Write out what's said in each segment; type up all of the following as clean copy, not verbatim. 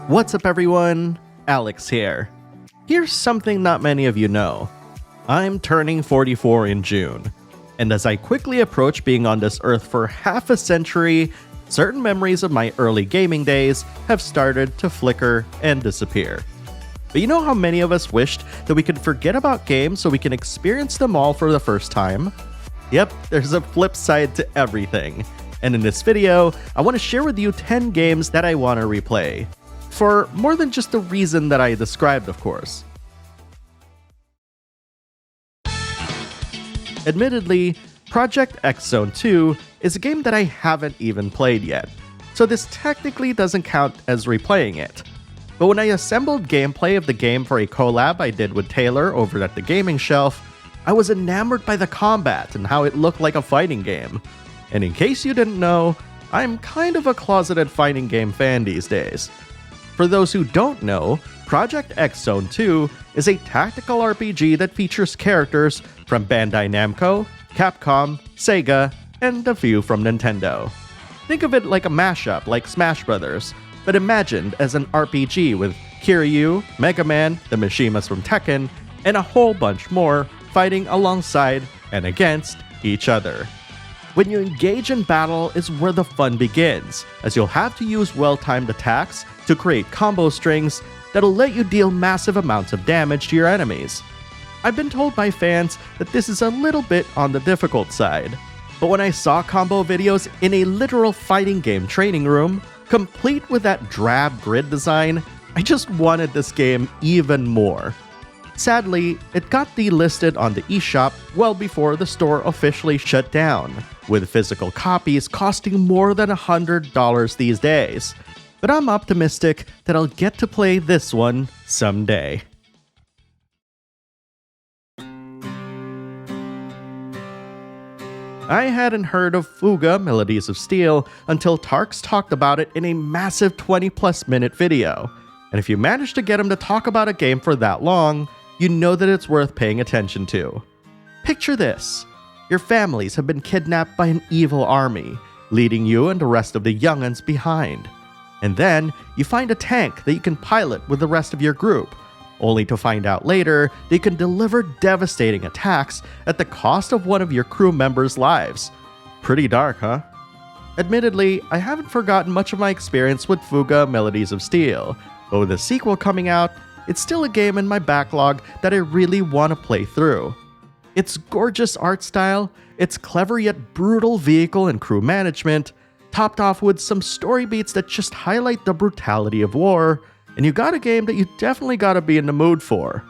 What's up everyone, Alex here. Here's something not many of you know. I'm turning 44 in June, and as I quickly approach being on this earth for half a century, certain memories of my early gaming days have started to flicker and disappear. But you know how many of us wished that we could forget about games so we can experience them all for the first time? Yep, there's a flip side to everything. And in this video, I want to share with you 10 games that I want to replay. For more than just the reason that I described, of course. Admittedly, Project X Zone 2 is a game that I haven't even played yet, so this technically doesn't count as replaying it. But when I assembled gameplay of the game for a collab I did with Taylor over at the Gaming Shelf, I was enamored by the combat and how it looked like a fighting game. And in case you didn't know, I'm kind of a closeted fighting game fan these days. For those who don't know, Project X Zone 2 is a tactical RPG that features characters from Bandai Namco, Capcom, Sega, and a few from Nintendo. Think of it like a mashup like Smash Bros., but imagined as an RPG with Kiryu, Mega Man, the Mishimas from Tekken, and a whole bunch more fighting alongside and against each other. When you engage in battle is where the fun begins, as you'll have to use well-timed attacks to create combo strings that'll let you deal massive amounts of damage to your enemies. I've been told by fans that this is a little bit on the difficult side, but when I saw combo videos in a literal fighting game training room, complete with that drab grid design, I just wanted this game even more. Sadly, it got delisted on the eShop well before the store officially shut down, with physical copies costing more than $100 these days. But I'm optimistic that I'll get to play this one someday. I hadn't heard of Fuga, Melodies of Steel until Tarks talked about it in a massive 20+ minute video. And if you manage to get him to talk about a game for that long, you know that it's worth paying attention to. Picture this. Your families have been kidnapped by an evil army, leading you and the rest of the young'uns behind. And then, you find a tank that you can pilot with the rest of your group, only to find out later they can deliver devastating attacks at the cost of one of your crew members' lives. Pretty dark, huh? Admittedly, I haven't forgotten much of my experience with Fuga Melodies of Steel, but with the sequel coming out, it's still a game in my backlog that I really want to play through. Its gorgeous art style, its clever yet brutal vehicle and crew management, topped off with some story beats that just highlight the brutality of war, and you got a game that you definitely gotta be in the mood for.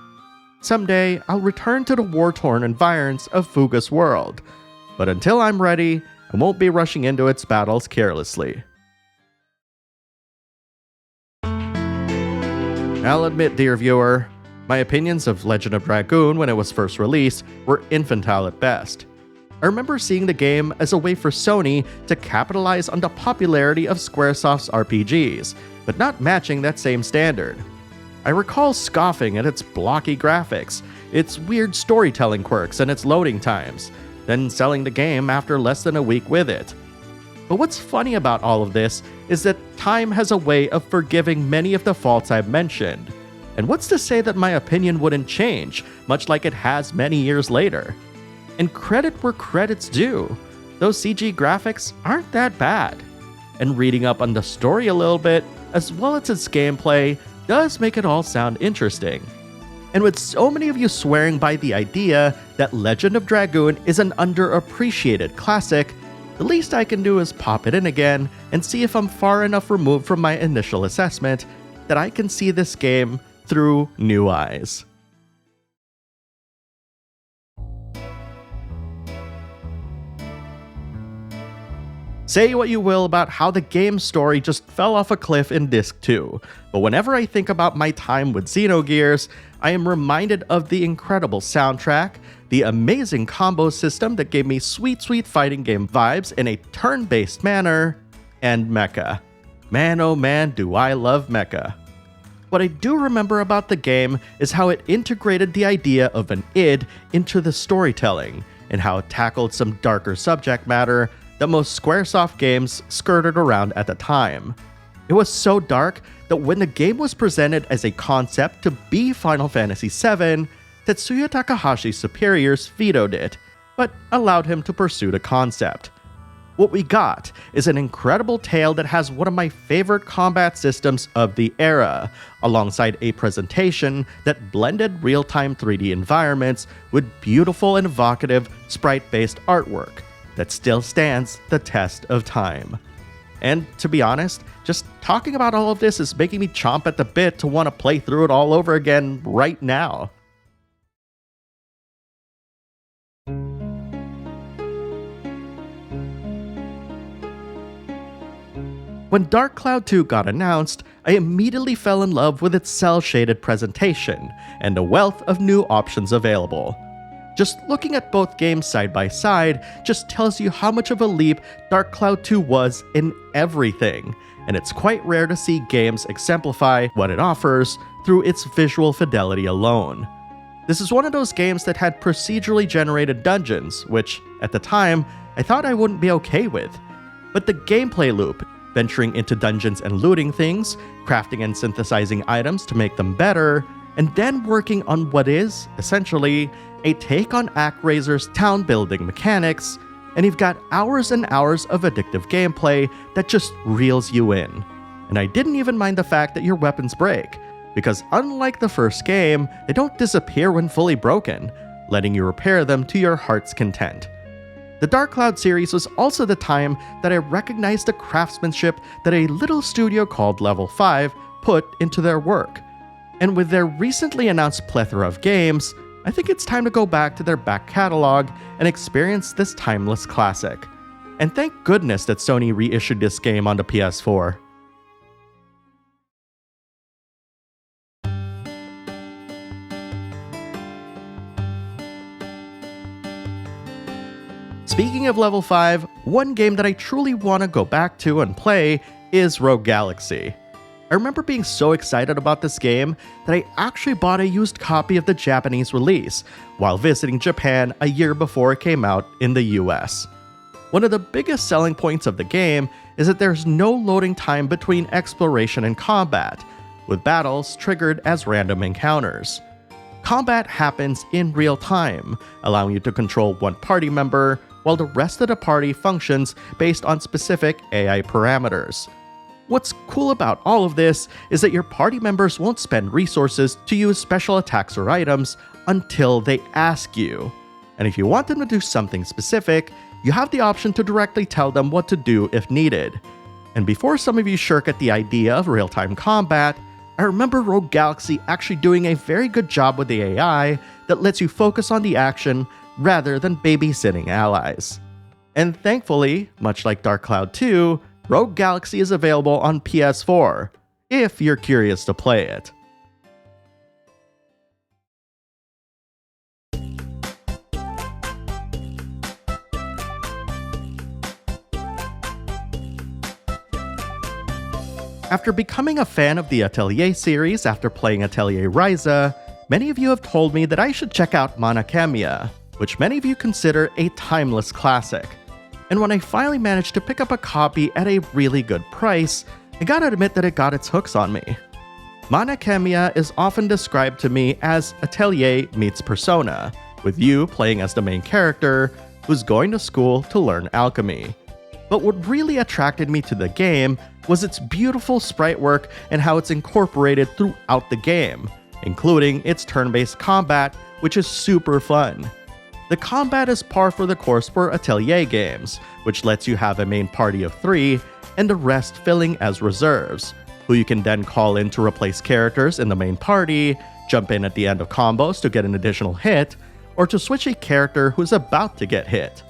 Someday, I'll return to the war-torn environs of Fuga's world, but until I'm ready, I won't be rushing into its battles carelessly. I'll admit, dear viewer, my opinions of Legend of Dragoon when it was first released were infantile at best. I remember seeing the game as a way for Sony to capitalize on the popularity of Squaresoft's RPGs, but not matching that same standard. I recall scoffing at its blocky graphics, its weird storytelling quirks, and its loading times, then selling the game after less than a week with it. But what's funny about all of this is that time has a way of forgiving many of the faults I've mentioned. And what's to say that my opinion wouldn't change, much like it has many years later? And credit where credit's due, those CG graphics aren't that bad. And reading up on the story a little bit, as well as its gameplay, does make it all sound interesting. And with so many of you swearing by the idea that Legend of Dragoon is an underappreciated classic, the least I can do is pop it in again and see if I'm far enough removed from my initial assessment that I can see this game through new eyes. Say what you will about how the game's story just fell off a cliff in Disc 2, but whenever I think about my time with Xenogears, I am reminded of the incredible soundtrack, the amazing combo system that gave me sweet fighting game vibes in a turn-based manner, and mecha. Man oh man, do I love mecha. What I do remember about the game is how it integrated the idea of an id into the storytelling, and how it tackled some darker subject matter that most Squaresoft games skirted around at the time. It was so dark that when the game was presented as a concept to be Final Fantasy VII, Tetsuya Takahashi's superiors vetoed it, but allowed him to pursue the concept. What we got is an incredible tale that has one of my favorite combat systems of the era, alongside a presentation that blended real-time 3D environments with beautiful and evocative sprite-based artwork that still stands the test of time. And to be honest, just talking about all of this is making me chomp at the bit to want to play through it all over again right now. When Dark Cloud 2 got announced, I immediately fell in love with its cel-shaded presentation and the wealth of new options available. Just looking at both games side by side just tells you how much of a leap Dark Cloud 2 was in everything, and it's quite rare to see games exemplify what it offers through its visual fidelity alone. This is one of those games that had procedurally generated dungeons, which, at the time, I thought I wouldn't be okay with. But the gameplay loop, venturing into dungeons and looting things, crafting and synthesizing items to make them better, and then working on what is, essentially, a take on ActRaiser's town building mechanics, and you've got hours and hours of addictive gameplay that just reels you in. And I didn't even mind the fact that your weapons break, because unlike the first game, they don't disappear when fully broken, letting you repair them to your heart's content. The Dark Cloud series was also the time that I recognized the craftsmanship that a little studio called Level 5 put into their work. And with their recently announced plethora of games, I think it's time to go back to their back catalog and experience this timeless classic. And thank goodness that Sony reissued this game on the PS4. Speaking of Level 5, one game that I truly want to go back to and play is Rogue Galaxy. I remember being so excited about this game that I actually bought a used copy of the Japanese release while visiting Japan a year before it came out in the US. One of the biggest selling points of the game is that there's no loading time between exploration and combat, with battles triggered as random encounters. Combat happens in real time, allowing you to control one party member, while the rest of the party functions based on specific AI parameters. What's cool about all of this is that your party members won't spend resources to use special attacks or items until they ask you. And if you want them to do something specific, you have the option to directly tell them what to do if needed. And before some of you shirk at the idea of real-time combat, I remember Rogue Galaxy actually doing a very good job with the AI that lets you focus on the action rather than babysitting allies. And thankfully, much like Dark Cloud 2, Rogue Galaxy is available on PS4, if you're curious to play it. After becoming a fan of the Atelier series after playing Atelier Ryza, many of you have told me that I should check out Mana Khemia, which many of you consider a timeless classic. And when I finally managed to pick up a copy at a really good price, I gotta admit that it got its hooks on me. Mana Khemia is often described to me as Atelier meets Persona, with you playing as the main character who's going to school to learn alchemy. But what really attracted me to the game was its beautiful sprite work and how it's incorporated throughout the game, including its turn-based combat, which is super fun. The combat is par for the course for Atelier games, which lets you have a main party of 3, and the rest filling as reserves, who you can then call in to replace characters in the main party, jump in at the end of combos to get an additional hit, or to switch a character who's about to get hit.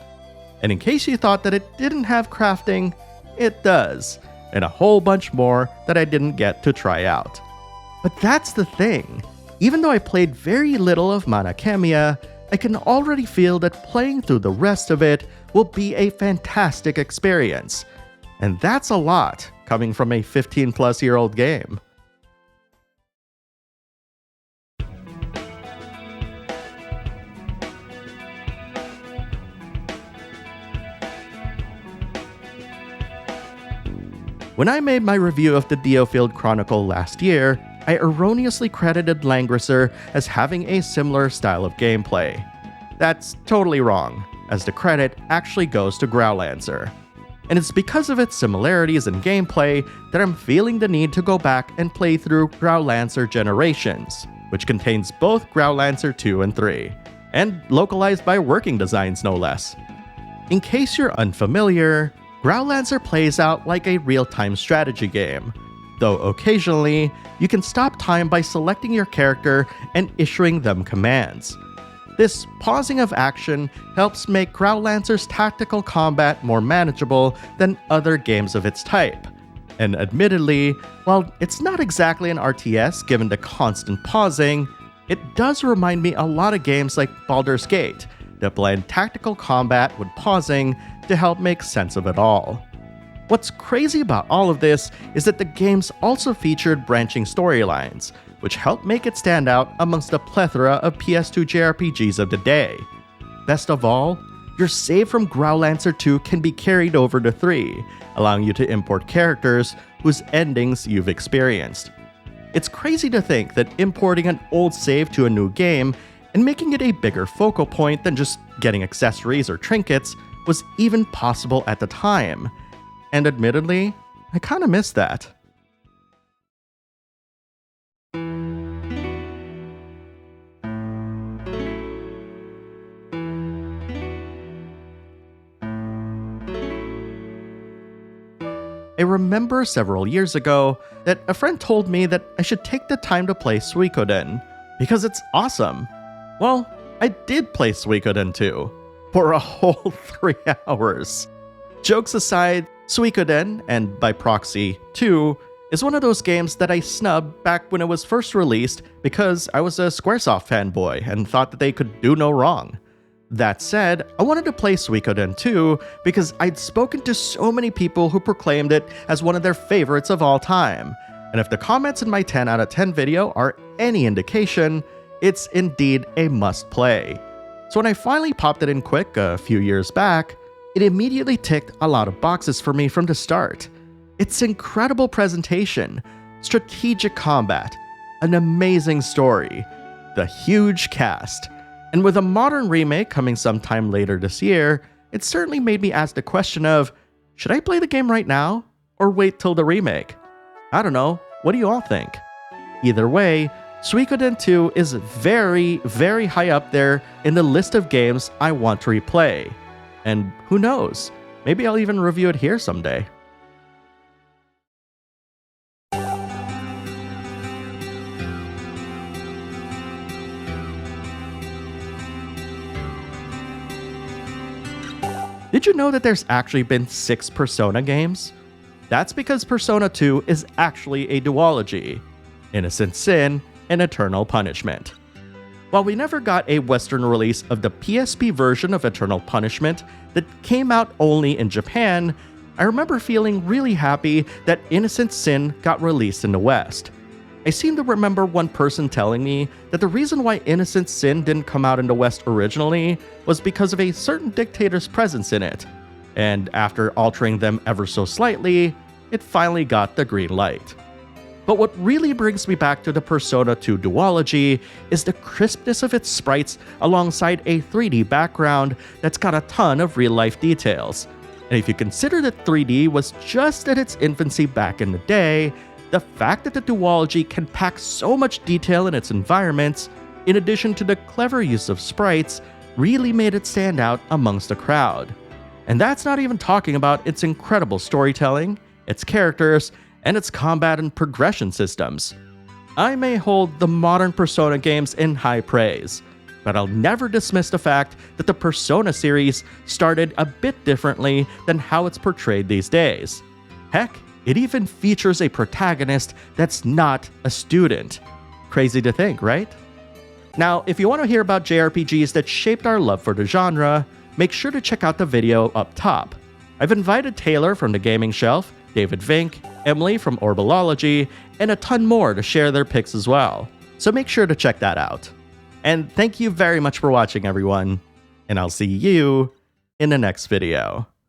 And in case you thought that it didn't have crafting, it does, and a whole bunch more that I didn't get to try out. But that's the thing. Even though I played very little of Mana Khemia, I can already feel that playing through the rest of it will be a fantastic experience. And that's a lot, coming from a 15-plus-year-old game. When I made my review of the Diofield Chronicle last year, I erroneously credited Langrisser as having a similar style of gameplay. That's totally wrong, as the credit actually goes to Growlanser. And it's because of its similarities in gameplay that I'm feeling the need to go back and play through Growlanser Generations, which contains both Growlanser 2 and 3, and localized by Working Designs no less. In case you're unfamiliar, Growlanser plays out like a real-time strategy game, though occasionally, you can stop time by selecting your character and issuing them commands. This pausing of action helps make Growlanser's tactical combat more manageable than other games of its type. And admittedly, while it's not exactly an RTS given the constant pausing, it does remind me a lot of games like Baldur's Gate that blend tactical combat with pausing to help make sense of it all. What's crazy about all of this is that the games also featured branching storylines, which helped make it stand out amongst the plethora of PS2 JRPGs of the day. Best of all, your save from Growlanser 2 can be carried over to 3, allowing you to import characters whose endings you've experienced. It's crazy to think that importing an old save to a new game and making it a bigger focal point than just getting accessories or trinkets was even possible at the time. And admittedly, I kinda miss that. I remember several years ago that a friend told me that I should take the time to play Suikoden, because it's awesome. Well, I did play Suikoden 2, for a whole 3 hours. Jokes aside, Suikoden, and by proxy, 2, is one of those games that I snubbed back when it was first released because I was a Squaresoft fanboy and thought that they could do no wrong. That said, I wanted to play Suikoden 2 because I'd spoken to so many people who proclaimed it as one of their favorites of all time, and if the comments in my 10 out of 10 video are any indication, it's indeed a must-play. So when I finally popped it in quick a few years back, it immediately ticked a lot of boxes for me from the start. Its incredible presentation, strategic combat, an amazing story, the huge cast, and with a modern remake coming sometime later this year, it certainly made me ask the question of, should I play the game right now, or wait till the remake? I don't know, what do you all think? Either way, Suikoden 2 is very, very high up there in the list of games I want to replay. And who knows, maybe I'll even review it here someday. Did you know that there's actually been 6 Persona games? That's because Persona 2 is actually a duology: Innocent Sin and Eternal Punishment. While we never got a Western release of the PSP version of Eternal Punishment that came out only in Japan, I remember feeling really happy that Innocent Sin got released in the West. I seem to remember one person telling me that the reason why Innocent Sin didn't come out in the West originally was because of a certain dictator's presence in it, and after altering them ever so slightly, it finally got the green light. But what really brings me back to the Persona 2 duology is the crispness of its sprites alongside a 3D background that's got a ton of real-life details. And if you consider that 3D was just at its infancy back in the day, the fact that the duology can pack so much detail in its environments, in addition to the clever use of sprites, really made it stand out amongst the crowd. And that's not even talking about its incredible storytelling, its characters, and its combat and progression systems. I may hold the modern Persona games in high praise, but I'll never dismiss the fact that the Persona series started a bit differently than how it's portrayed these days. Heck, it even features a protagonist that's not a student. Crazy to think, right? Now, if you want to hear about JRPGs that shaped our love for the genre, make sure to check out the video up top. I've invited Taylor from the Gaming Shelf, David Vink, Emily from Orbalology, and a ton more to share their picks as well. So make sure to check that out. And thank you very much for watching, everyone. And I'll see you in the next video.